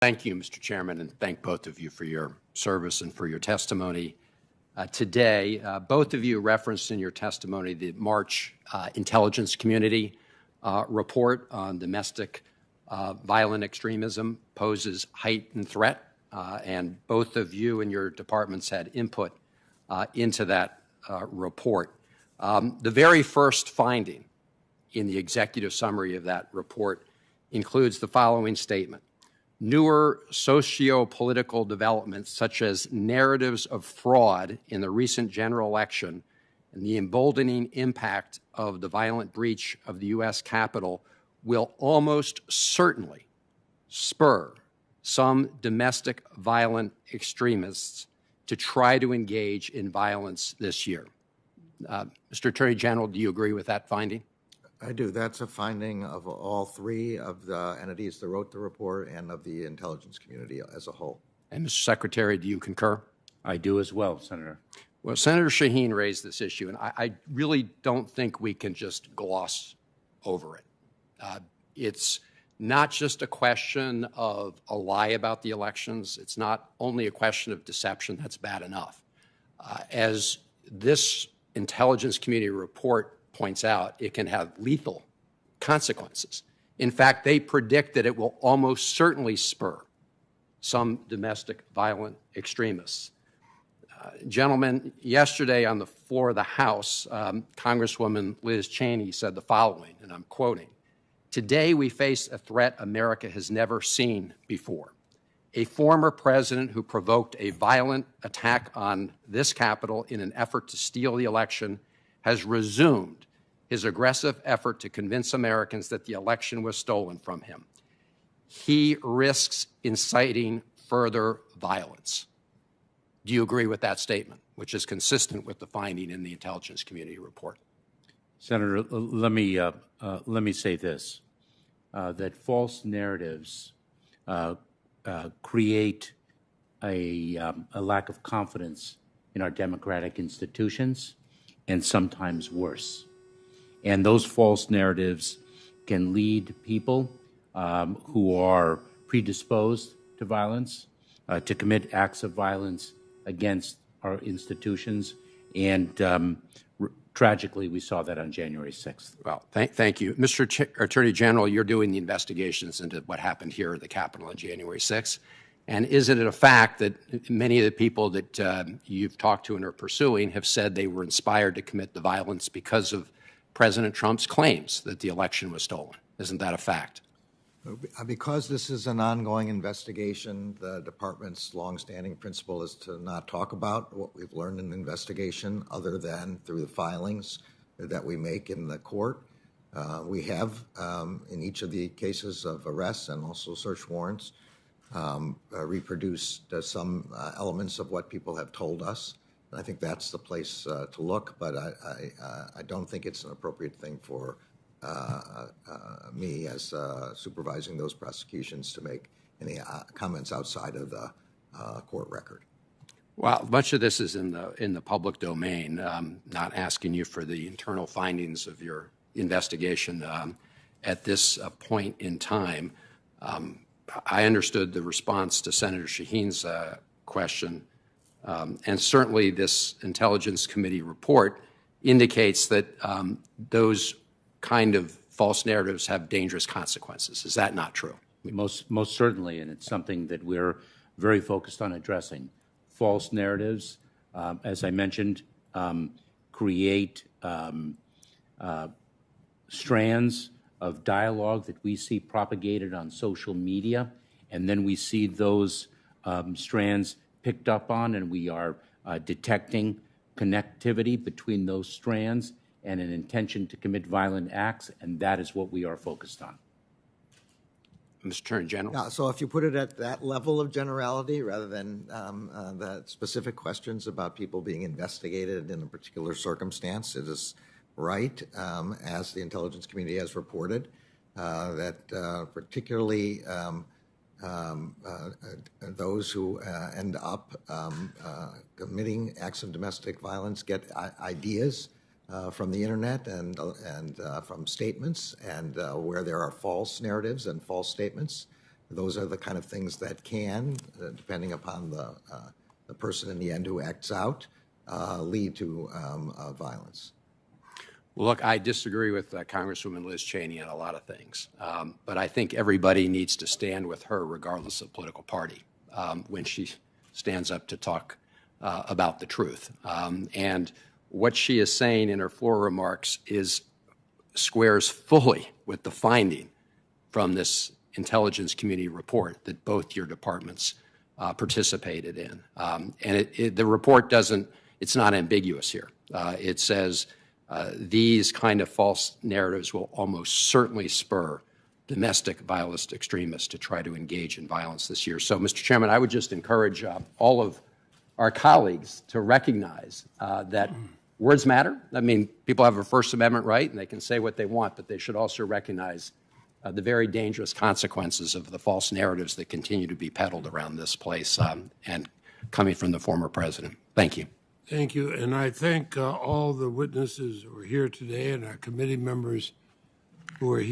Thank you, Mr. Chairman, and thank both of you for your service and for your testimony today. Both of you referenced in your testimony the March Intelligence Community report on domestic violent extremism poses heightened threat, and both of you and your departments had input into that report. The very first finding in the executive summary of that report includes the following statement: newer socio-political developments, such as narratives of fraud in the recent general election and the emboldening impact of the violent breach of the U.S. Capitol, will almost certainly spur some domestic violent extremists to try to engage in violence this year. Mr. Attorney General, do you agree with that finding? I do. That's a finding of all three of the entities that wrote the report and of the intelligence community as a whole. And Mr. Secretary, do you concur? I do as well, Senator. Well, Senator Shaheen raised this issue, and I really don't think we can just gloss over it. It's not just a question of a lie about the elections. It's not only a question of deception. That's bad enough. As this intelligence community report points out, it can have lethal consequences. In fact, they predict that it will almost certainly spur some domestic violent extremists. Gentlemen, yesterday on the floor of the House, Congresswoman Liz Cheney said the following, and I'm quoting: "Today we face a threat America has never seen before. A former president who provoked a violent attack on this Capitol in an effort to steal the election has resumed his aggressive effort to convince Americans that the election was stolen from him. He risks inciting further violence." Do you agree with that statement, which is consistent with the finding in the intelligence community report? Senator, let me say this: that false narratives create a lack of confidence in our democratic institutions, and sometimes worse. And those false narratives can lead people who are predisposed to violence to commit acts of violence against our institutions. And tragically, we saw that on January 6th. Well, thank you. Mr. Attorney General, you're doing the investigations into what happened here at the Capitol on January 6th. And isn't it a fact that many of the people that you've talked to and are pursuing have said they were inspired to commit the violence because of President Trump's claims that the election was stolen? Isn't that a fact? Because this is an ongoing investigation, the department's longstanding principle is to not talk about what we've learned in the investigation other than through the filings that we make in the court. We have, in each of the cases of arrests and also search warrants, reproduced some elements of what people have told us. And I think that's the place to look, but I don't think it's an appropriate thing for me as supervising those prosecutions to make any comments outside of the court record. Well, much of this is in the public domain. Not asking you for the internal findings of your investigation at this point in time. I understood the response to Senator Shaheen's question, and certainly this Intelligence Committee report indicates that those kind of false narratives have dangerous consequences. Is that not true? Most certainly, and it's something that we're very focused on addressing. False narratives, as I mentioned, create strands of dialogue that we see propagated on social media, and then we see those strands picked up on, and we are detecting connectivity between those strands and an intention to commit violent acts, and that is what we are focused on. Mr. Attorney General? Yeah, so if you put it at that level of generality rather than the specific questions about people being investigated in a particular circumstance, it is right, as the intelligence community has reported, that particularly those who end up committing acts of domestic violence get ideas from the internet and from statements, and where there are false narratives and false statements, those are the kind of things that can, depending upon the person in the end who acts out, lead to violence. Well, look, I disagree with Congresswoman Liz Cheney on a lot of things, but I think everybody needs to stand with her regardless of political party when she stands up to talk about the truth. And what she is saying in her floor remarks squares fully with the finding from this intelligence community report that both your departments participated in. And the report it's not ambiguous here. It says these kind of false narratives will almost certainly spur domestic violence extremists to try to engage in violence this year. So, Mr. Chairman, I would just encourage all of our colleagues to recognize that words matter. I mean, people have a First Amendment right, and they can say what they want, but they should also recognize the very dangerous consequences of the false narratives that continue to be peddled around this place and coming from the former president. Thank you. Thank you. And I thank all the witnesses who are here today and our committee members who are here.